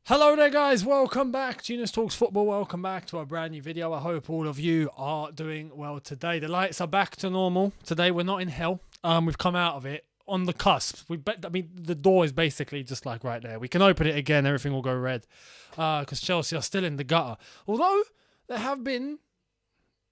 Hello there guys, welcome back to Younes Talks Football, welcome back to a brand new video. I hope all of you are doing well today. The lights are back to normal. Today we're not in hell, we've come out of it on the cusp. The door is basically just like right there. We can open it again, everything will go red because Chelsea are still in the gutter. Although there have been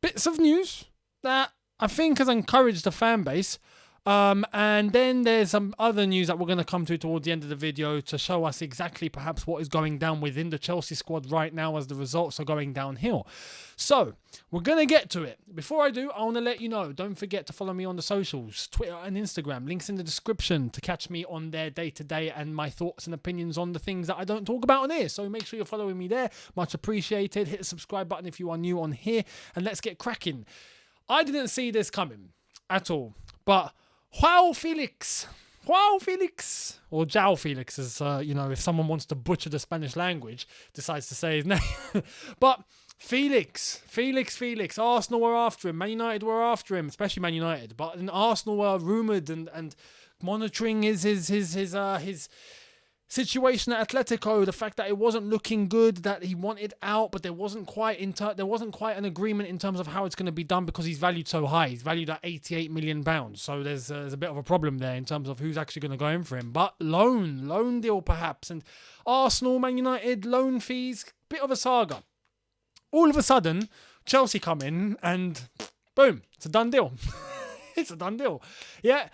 bits of news that I think has encouraged the fan base. And then there's some other news that we're going to come to towards the end of the video to show us exactly perhaps what is going down within the Chelsea squad right now as the results are going downhill. So, we're going to get to it. Before I do, I want to let you know, don't forget to follow me on the socials, Twitter and Instagram. Links in the description to catch me on there day to day and my thoughts and opinions on the things that I don't talk about on here. So make sure you're following me there. Much appreciated. Hit the subscribe button if you are new on here. And let's get cracking. I didn't see this coming at all. But Joao Felix, or Joao Felix, as if someone wants to butcher the Spanish language, decides to say his name. But Felix, Arsenal were after him, Man United were after him, especially Man United. But Arsenal were rumoured and monitoring his situation at Atletico, the fact that it wasn't looking good, that he wanted out, but there wasn't quite an agreement in terms of how it's going to be done because he's valued so high. He's valued at £88 million. So there's a bit of a problem there in terms of who's actually going to go in for him. But loan deal perhaps. And Arsenal, Man United, loan fees, bit of a saga. All of a sudden, Chelsea come in and boom, it's a done deal. It's a done deal. Yeah.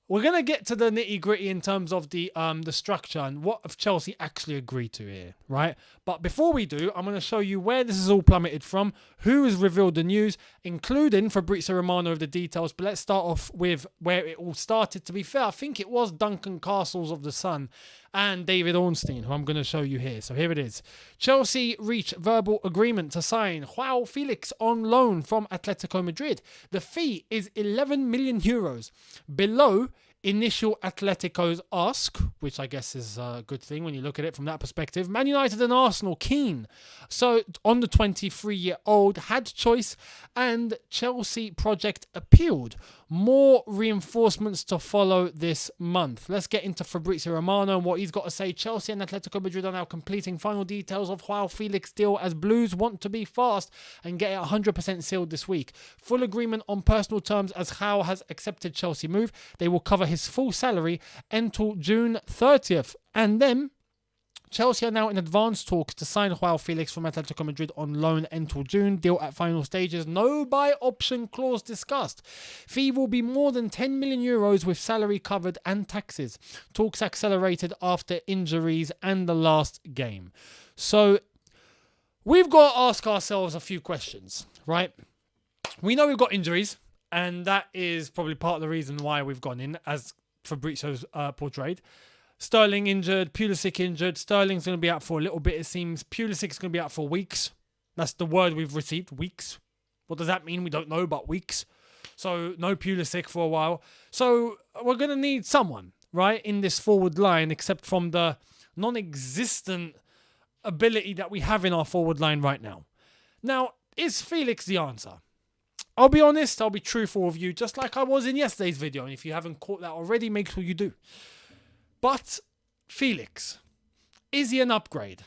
We're going to get to the nitty-gritty in terms of the structure and what have Chelsea actually agreed to here, right? But before we do, I'm going to show you where this is all plummeted from, who has revealed the news, including Fabrizio Romano of the details. But let's start off with where it all started. To be fair, I think it was Duncan Castles of The Sun and David Ornstein, who I'm going to show you here. So here it is. Chelsea reach verbal agreement to sign Joao Felix on loan from Atletico Madrid. The fee is €11 million, below initial Atletico's ask, which I guess is a good thing when you look at it from that perspective. Man United and Arsenal keen. So on the 23-year-old had choice and Chelsea project appealed. More reinforcements to follow this month. Let's get into Fabrizio Romano and what he's got to say. Chelsea and Atletico Madrid are now completing final details of Joao Felix deal as Blues want to be fast and get it 100% sealed this week. Full agreement on personal terms as Joao has accepted Chelsea move. They will cover his full salary until June 30th. And then Chelsea are now in advanced talks to sign Joao Felix from Atletico Madrid on loan until June. Deal at final stages. No buy option clause discussed. Fee will be more than €10 million with salary covered and taxes. Talks accelerated after injuries and the last game. So we've got to ask ourselves a few questions, right? We know we've got injuries, and that is probably part of the reason why we've gone in, as Fabrizio's portrayed. Sterling injured, Pulisic injured. Sterling's going to be out for a little bit, it seems. Pulisic's going to be out for weeks. That's the word we've received, weeks. What does that mean? We don't know, but weeks. So no Pulisic for a while. So we're going to need someone, right, in this forward line, except from the non-existent ability that we have in our forward line right now. Now, is Felix the answer? I'll be honest, I'll be truthful with you, just like I was in yesterday's video. And if you haven't caught that already, make sure you do. But Felix, is he an upgrade?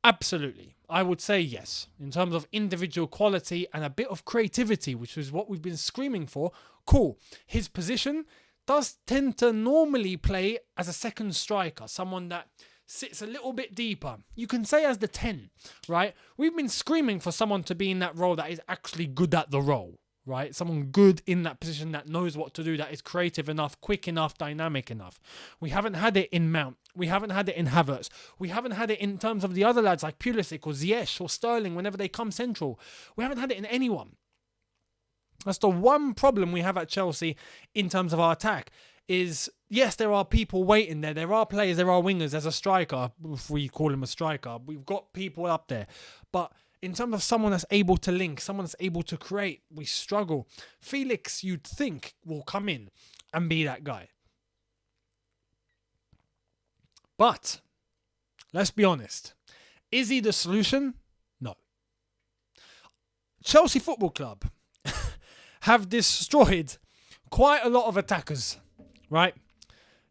Absolutely. I would say yes. In terms of individual quality and a bit of creativity, which is what we've been screaming for, cool. His position does tend to normally play as a second striker, someone that sits a little bit deeper. You can say as the 10, right? We've been screaming for someone to be in that role that is actually good at the role. Right? Someone good in that position that knows what to do, that is creative enough, quick enough, dynamic enough. We haven't had it in Mount. We haven't had it in Havertz. We haven't had it in terms of the other lads like Pulisic or Ziyech or Sterling whenever they come central. We haven't had it in anyone. That's the one problem we have at Chelsea in terms of our attack is, yes, there are people waiting there. There are players, there are wingers. There's a striker, if we call him a striker. We've got people up there. But in terms of someone that's able to link, someone that's able to create, we struggle. Felix, you'd think, will come in and be that guy. But, let's be honest. Is he the solution? No. Chelsea Football Club have destroyed quite a lot of attackers, right?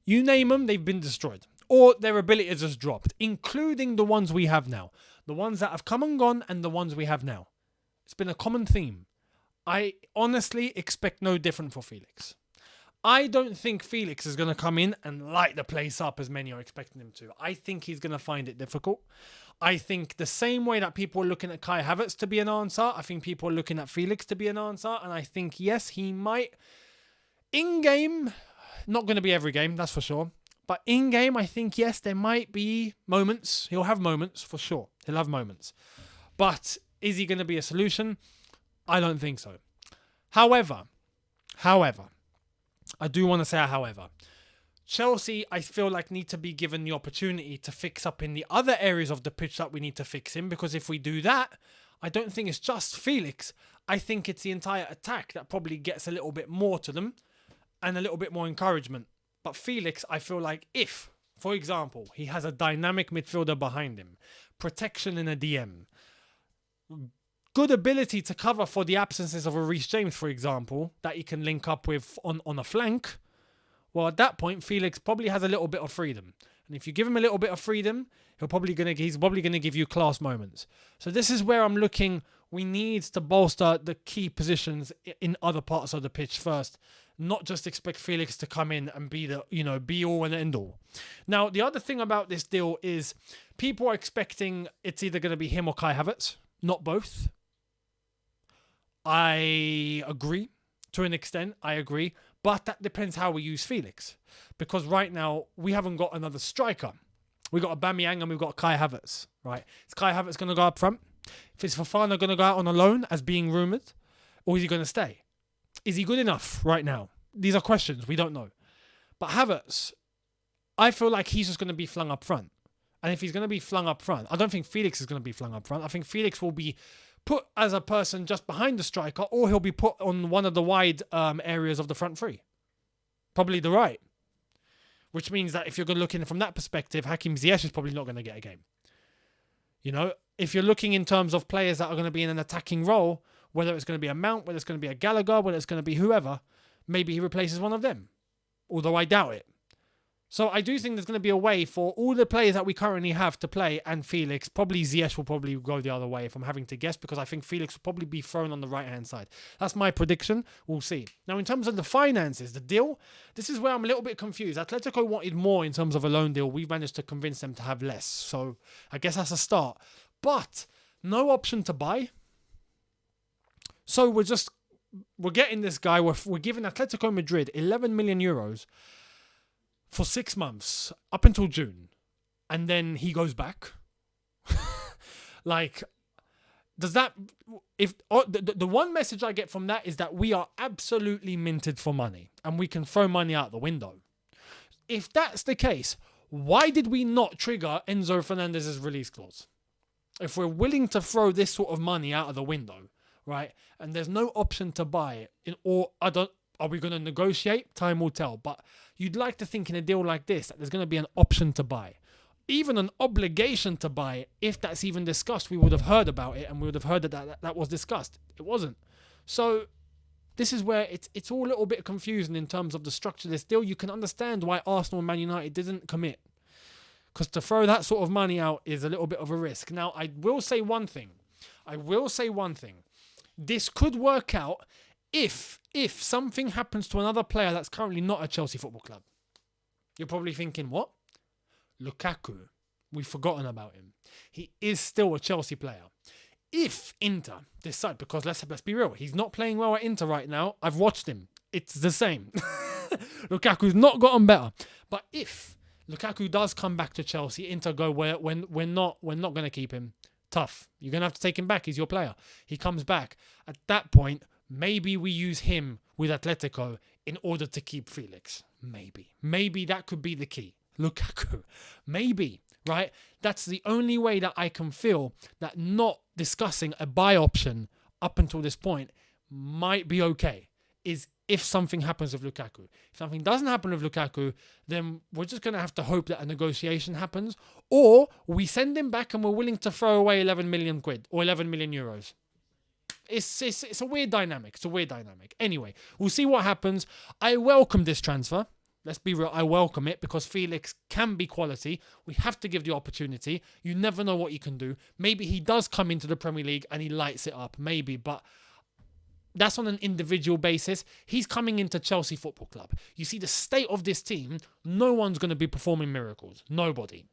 You name them, they've been destroyed. or their ability has just dropped, including the ones we have now. The ones that have come and gone and the ones we have now. It's been a common theme. I honestly expect no different for Felix. I don't think Felix is going to come in and light the place up as many are expecting him to. I think he's going to find it difficult. I think the same way that people are looking at Kai Havertz to be an answer, I think people are looking at Felix to be an answer. And I think, yes, he might, in-game, not going to be every game, that's for sure. But in-game, I think, yes, there might be moments. He'll have moments, for sure. He'll have moments. But is he going to be a solution? I don't think so. However, I do want to say however. Chelsea, I feel like, need to be given the opportunity to fix up in the other areas of the pitch that we need to fix in. Because if we do that, I don't think it's just Felix. I think it's the entire attack that probably gets a little bit more to them and a little bit more encouragement. But Felix, I feel like if, for example, he has a dynamic midfielder behind him, protection in a DM, good ability to cover for the absences of a Reece James, for example, that he can link up with on a flank, well, at that point, Felix probably has a little bit of freedom. And if you give him a little bit of freedom, he's probably going to give you class moments. So this is where I'm looking. We need to bolster the key positions in other parts of the pitch first. Not just expect Felix to come in and be the, be all and end all. Now, the other thing about this deal is people are expecting it's either going to be him or Kai Havertz, not both. I agree to an extent. I agree. But that depends how we use Felix. Because right now, we haven't got another striker. We've got Aubameyang and we've got Kai Havertz, right? Is Kai Havertz going to go up front? Is Fofana going to go out on a loan, as being rumoured? Or is he going to stay? Is he good enough right now? These are questions. We don't know. But Havertz, I feel like he's just going to be flung up front. And if he's going to be flung up front, I don't think Felix is going to be flung up front. I think Felix will be put as a person just behind the striker, or he'll be put on one of the wide areas of the front three. Probably the right. Which means that if you're looking from that perspective, Hakim Ziyech is probably not going to get a game. If you're looking in terms of players that are going to be in an attacking role, whether it's going to be a Mount, whether it's going to be a Gallagher, whether it's going to be whoever, maybe he replaces one of them. Although I doubt it. So I do think there's going to be a way for all the players that we currently have to play, and Felix. Probably Ziyech will probably go the other way if I'm having to guess, because I think Felix will probably be thrown on the right-hand side. That's my prediction. We'll see. Now, in terms of the finances, the deal, this is where I'm a little bit confused. Atletico wanted more in terms of a loan deal. We've managed to convince them to have less. So I guess that's a start. But no option to buy. So we're getting this guy. We're giving Atletico Madrid 11 million euros for 6 months, up until June. And then he goes back. Does that... The one message I get from that is that we are absolutely minted for money. And we can throw money out the window. If that's the case, why did we not trigger Enzo Fernandez's release clause? If we're willing to throw this sort of money out of the window, right? And there's no option to buy it, are we going to negotiate? Time will tell. But you'd like to think in a deal like this that there's going to be an option to buy. Even an obligation to buy it. If that's even discussed, we would have heard about it and we would have heard that was discussed. It wasn't. So this is where it's all a little bit confusing in terms of the structure of this deal. You can understand why Arsenal and Man United didn't commit. Because to throw that sort of money out is a little bit of a risk. Now, I will say one thing. This could work out if something happens to another player that's currently not at Chelsea Football Club. You're probably thinking, what? Lukaku. We've forgotten about him. He is still a Chelsea player. If Inter decide, because let's be real, he's not playing well at Inter right now. I've watched him. It's the same. Lukaku's not gotten better. But if Lukaku does come back to Chelsea, Inter go, we're not going to keep him. Tough. You're going to have to take him back. He's your player. He comes back. At that point, maybe we use him with Atletico in order to keep Felix. Maybe that could be the key. Lukaku. Maybe, right? That's the only way that I can feel that not discussing a buy option up until this point might be okay, is if something happens with Lukaku. If something doesn't happen with Lukaku, then we're just going to have to hope that a negotiation happens, or we send him back and we're willing to throw away 11 million quid or 11 million euros. It's a weird dynamic. Anyway, we'll see what happens. I welcome this transfer. Let's be real, I welcome it because Felix can be quality. We have to give the opportunity. You never know what he can do. Maybe he does come into the Premier League and he lights it up, maybe, but that's on an individual basis. He's coming into Chelsea Football Club. You see the state of this team, no one's going to be performing miracles. Nobody.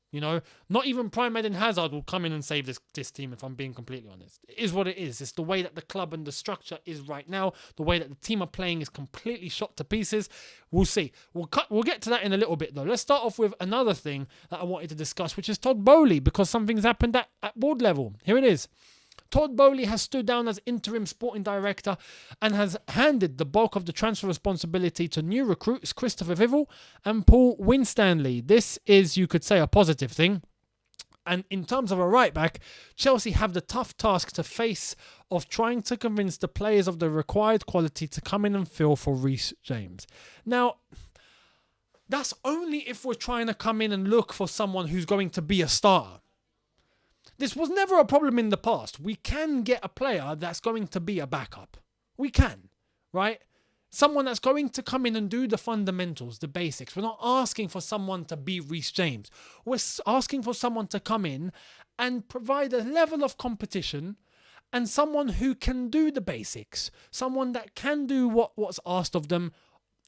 You know, not even Prime Eden Hazard will come in and save this team, if I'm being completely honest. It is what it is. It's the way that the club and the structure is right now. The way that the team are playing is completely shot to pieces. We'll see. We'll get to that in a little bit, though. Let's start off with another thing that I wanted to discuss, which is Todd Boehly, because something's happened at board level. Here it is. Todd Boehly has stood down as interim sporting director and has handed the bulk of the transfer responsibility to new recruits Christopher Vivel and Paul Winstanley. This is, you could say, a positive thing. And in terms of a right-back, Chelsea have the tough task to face of trying to convince the players of the required quality to come in and fill for Reece James. Now, that's only if we're trying to come in and look for someone who's going to be a starter. This was never a problem in the past. We can get a player that's going to be a backup. We can, right? Someone that's going to come in and do the fundamentals, the basics. We're not asking for someone to be Reece James. We're asking for someone to come in and provide a level of competition and someone who can do the basics. Someone that can do what's asked of them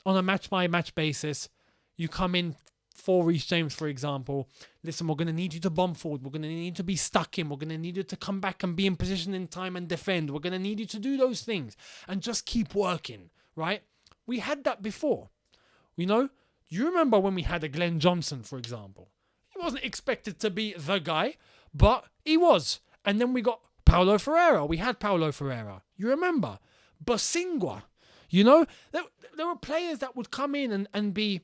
on a match-by-match basis. You come in for Reece James, for example. Listen, we're going to need you to bomb forward. We're going to need you to be stuck in. We're going to need you to come back and be in position in time and defend. We're going to need you to do those things and just keep working, right? We had that before. You know, do you remember when we had a Glenn Johnson, for example? He wasn't expected to be the guy, but he was. And then we got Paulo Ferreira. We had Paulo Ferreira. You remember? Bosingwa. You know, there were players that would come in and be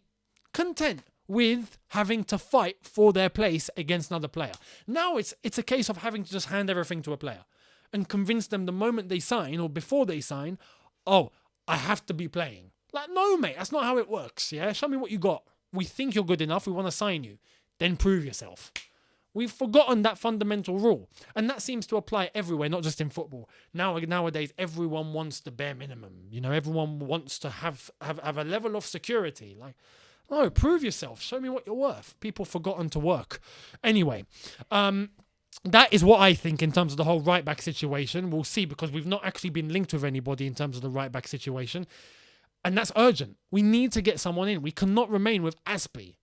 content with having to fight for their place against another player. Now it's a case of having to just hand everything to a player and convince them the moment they sign or before they sign, oh, I have to be playing. Like, no, mate, that's not how it works, yeah? Show me what you got. We think you're good enough. We want to sign you. Then prove yourself. We've forgotten that fundamental rule. And that seems to apply everywhere, not just in football. Nowadays, everyone wants the bare minimum. You know, everyone wants to have a level of security. Like, no, prove yourself. Show me what you're worth. People forgotten to work. Anyway, that is what I think in terms of the whole right-back situation. We'll see, because we've not actually been linked with anybody in terms of the right-back situation. And that's urgent. We need to get someone in. We cannot remain with Aspie.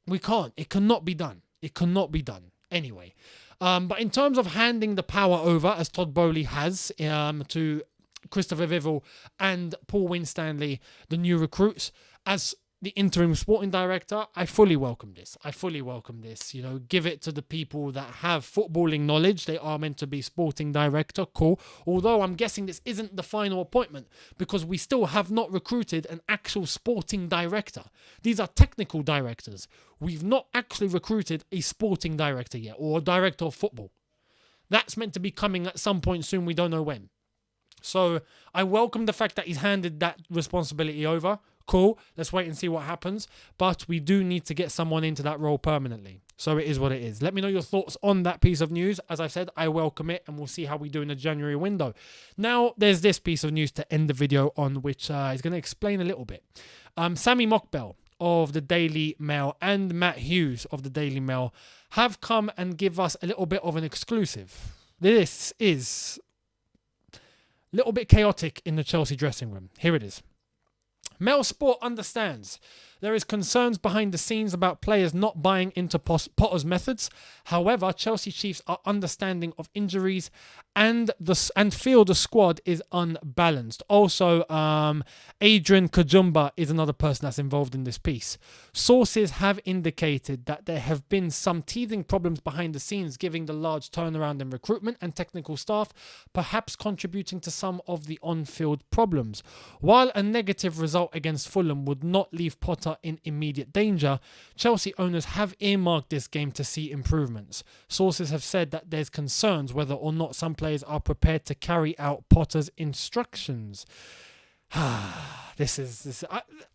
We can't. It cannot be done. It cannot be done. Anyway. But in terms of handing the power over, as Todd Boehly has, to Christopher Vivel and Paul Winstanley, the new recruits, as the interim sporting director, I fully welcome this. You know, give it to the people that have footballing knowledge. They are meant to be sporting director, cool. Although I'm guessing this isn't the final appointment, because we still have not recruited an actual sporting director. These are technical directors. We've not actually recruited a sporting director yet, or a director of football. That's meant to be coming at some point soon. We don't know when. So I welcome the fact that he's handed that responsibility over. Cool, let's wait and see what happens. But we do need to get someone into that role permanently. So it is what it is. Let me know your thoughts on that piece of news. As I said, I welcome it, and we'll see how we do in the January window. Now, there's this piece of news to end the video on, which is going to explain a little bit. Sammy Mockbell of the Daily Mail and Matt Hughes of the Daily Mail have come and give us a little bit of an exclusive. This is a little bit chaotic in the Chelsea dressing room. Here it is. Mail Sport understands there is concerns behind the scenes about players not buying into Potter's methods. However, Chelsea Chiefs are understanding of injuries and feel the squad is unbalanced. Also, Adrian Kajumba is another person that's involved in this piece. Sources have indicated that there have been some teething problems behind the scenes, giving the large turnaround in recruitment and technical staff, perhaps contributing to some of the on-field problems. While a negative result against Fulham would not leave Potter in immediate danger, Chelsea owners have earmarked this game to see improvements. Sources have said that there's concerns whether or not some players are prepared to carry out Potter's instructions. I'm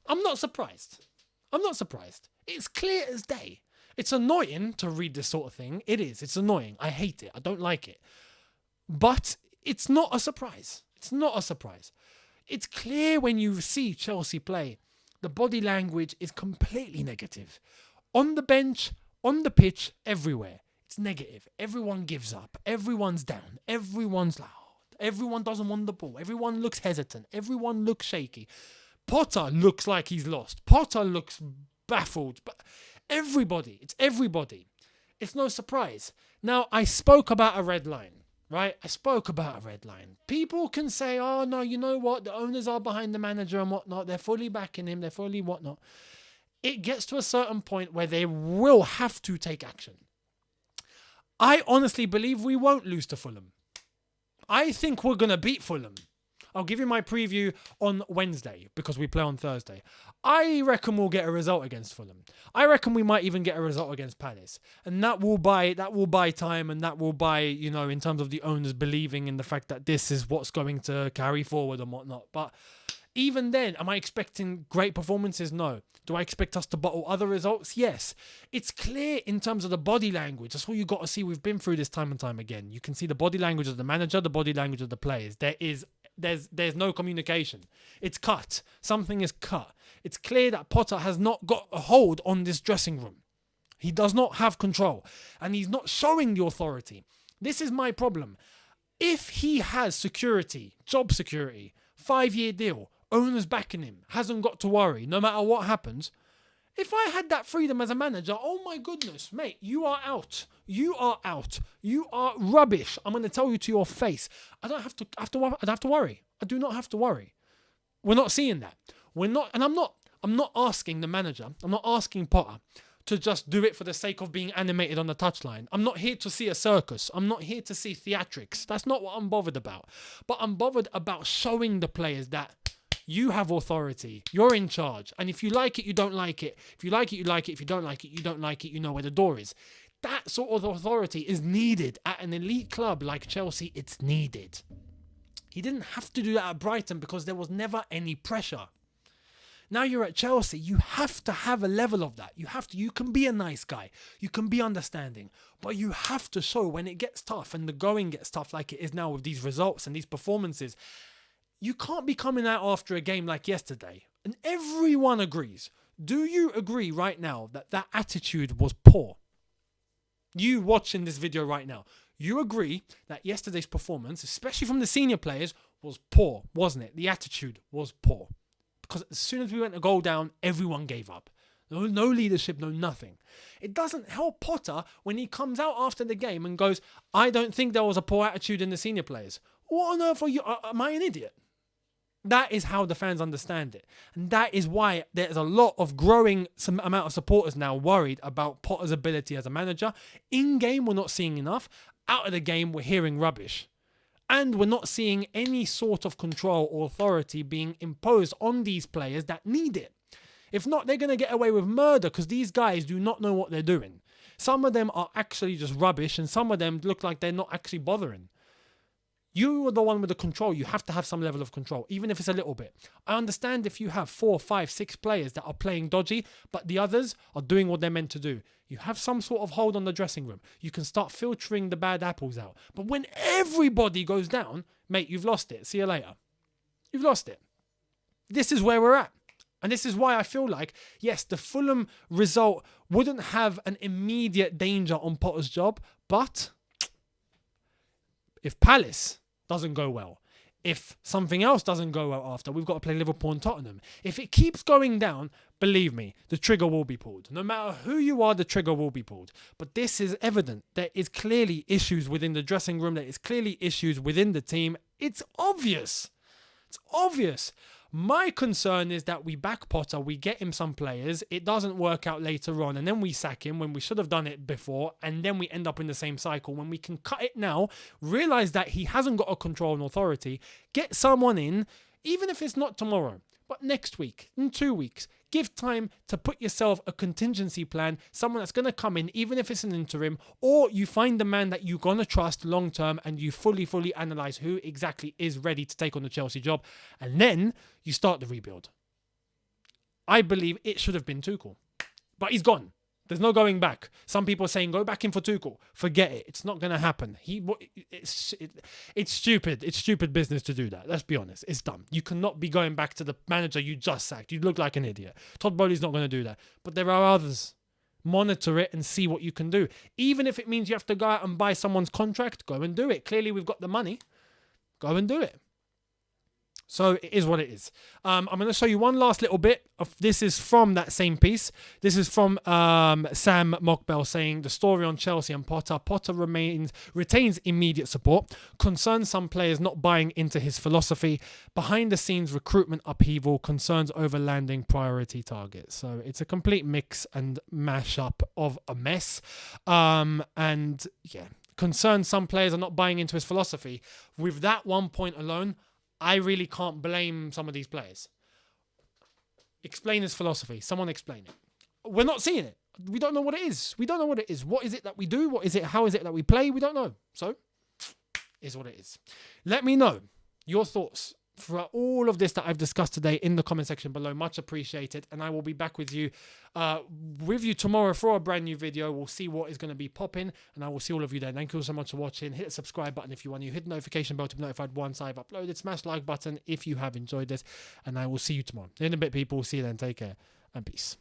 not surprised. It's clear as day. It's annoying to read this sort of thing. It is. It's annoying. I hate it. I don't like it. But it's not a surprise. It's clear when you see Chelsea play the body language is completely negative. On the bench, on the pitch, everywhere. It's negative. Everyone gives up. Everyone's down. Everyone's loud. Everyone doesn't want the ball. Everyone looks hesitant. Everyone looks shaky. Potter looks like he's lost. Potter looks baffled. But everybody, it's everybody. It's no surprise. Now, I spoke about a red line, right? I spoke about a red line. People can say, oh, no, you know what? The owners are behind the manager and whatnot. They're fully backing him. They're fully whatnot. It gets to a certain point where they will have to take action. I honestly believe we won't lose to Fulham. I think we're going to beat Fulham. I'll give you my preview on Wednesday because we play on Thursday. I reckon we'll get a result against Fulham. I reckon we might even get a result against Palace. And that will buy time, and that will buy, in terms of the owners believing in the fact that this is what's going to carry forward and whatnot. But even then, am I expecting great performances? No. Do I expect us to bottle other results? Yes. It's clear in terms of the body language. That's all you got to see. We've been through this time and time again. You can see the body language of the manager, the body language of the players. There's no communication. It's cut. Something is cut. It's clear that Potter has not got a hold on this dressing room. He does not have control, and he's not showing the authority. This is my problem. If he has security, job security, 5-year deal, owners backing him, hasn't got to worry no matter what happens. If I had that freedom as a manager, oh my goodness, mate, you are out. You are out. You are rubbish. I'm going to tell you to your face. I don't have to worry. I do not have to worry. We're not seeing that. We're not, and I'm not asking the manager. I'm not asking Potter to just do it for the sake of being animated on the touchline. I'm not here to see a circus. I'm not here to see theatrics. That's not what I'm bothered about. But I'm bothered about showing the players that you have authority. You're in charge. And if you like it, you don't like it. If you like it, you like it. If you don't like it, you don't like it. You know where the door is. That sort of authority is needed at an elite club like Chelsea. It's needed. He didn't have to do that at Brighton because there was never any pressure. Now you're at Chelsea, you have to have a level of that. You can be a nice guy. You can be understanding. But you have to show when it gets tough and the going gets tough like it is now with these results and these performances. You can't be coming out after a game like yesterday. And everyone agrees. Do you agree right now that attitude was poor? You watching this video right now, you agree that yesterday's performance, especially from the senior players, was poor, wasn't it? The attitude was poor. Because as soon as we went a goal down, everyone gave up. No leadership, no nothing. It doesn't help Potter when he comes out after the game and goes, I don't think there was a poor attitude in the senior players. What on earth are you? Am I an idiot? That is how the fans understand it. And that is why there's a lot of growing amount of supporters now worried about Potter's ability as a manager. In game, we're not seeing enough. Out of the game, we're hearing rubbish. And we're not seeing any sort of control or authority being imposed on these players that need it. If not, they're going to get away with murder because these guys do not know what they're doing. Some of them are actually just rubbish and some of them look like they're not actually bothering. You are the one with the control. You have to have some level of control, even if it's a little bit. I understand if you have 4, 5, 6 players that are playing dodgy, but the others are doing what they're meant to do. You have some sort of hold on the dressing room. You can start filtering the bad apples out. But when everybody goes down, mate, you've lost it. See you later. You've lost it. This is where we're at. And this is why I feel like, yes, the Fulham result wouldn't have an immediate danger on Potter's job, but if Palace doesn't go well, if something else doesn't go well after, we've got to play Liverpool and Tottenham. If it keeps going down, believe me, the trigger will be pulled. No matter who you are, the trigger will be pulled. But this is evident. There is clearly issues within the dressing room. There is clearly issues within the team. It's obvious. It's obvious. My concern is that we back Potter, we get him some players, it doesn't work out later on, and then we sack him when we should have done it before, and then we end up in the same cycle. When we can cut it now, realise that he hasn't got a control and authority, get someone in, even if it's not tomorrow, but next week, in 2 weeks, give time to put yourself a contingency plan, someone that's going to come in, even if it's an interim, or you find the man that you're going to trust long term and you fully analyse who exactly is ready to take on the Chelsea job, and then you start the rebuild. I believe it should have been Tuchel, but he's gone. There's no going back. Some people are saying go back in for Tuchel. Forget it. It's not going to happen. It's stupid. It's stupid business to do that. Let's be honest. It's dumb. You cannot be going back to the manager you just sacked. You look like an idiot. Todd Bowley's not going to do that. But there are others. Monitor it and see what you can do. Even if it means you have to go out and buy someone's contract, go and do it. Clearly, we've got the money. Go and do it. So it is what it is. I'm going to show you one last little bit of this is from that same piece. This is from Sam Mockbell saying the story on Chelsea and Potter. Potter retains immediate support. Concerns some players not buying into his philosophy. Behind the scenes recruitment upheaval. Concerns over landing priority targets. So it's a complete mix and mash up of a mess. And yeah, concerns some players are not buying into his philosophy. With that one point alone, I really can't blame some of these players. Explain his philosophy. Someone explain it. We're not seeing it. We don't know what it is. We don't know what it is. What is it that we do? What is it? How is it that we play? We don't know. So, is what it is. Let me know your thoughts for all of this that I've discussed today in the comment section below. Much appreciated. And I will be back with you tomorrow for a brand new video. We'll see what is going to be popping, and I will see all of you there. Thank you all so much for watching. Hit the subscribe button if you want to. Hit the notification bell to be notified once I've uploaded. Smash the like button if you have enjoyed this, and I will see you tomorrow. In a bit, people. See you then. Take care and peace.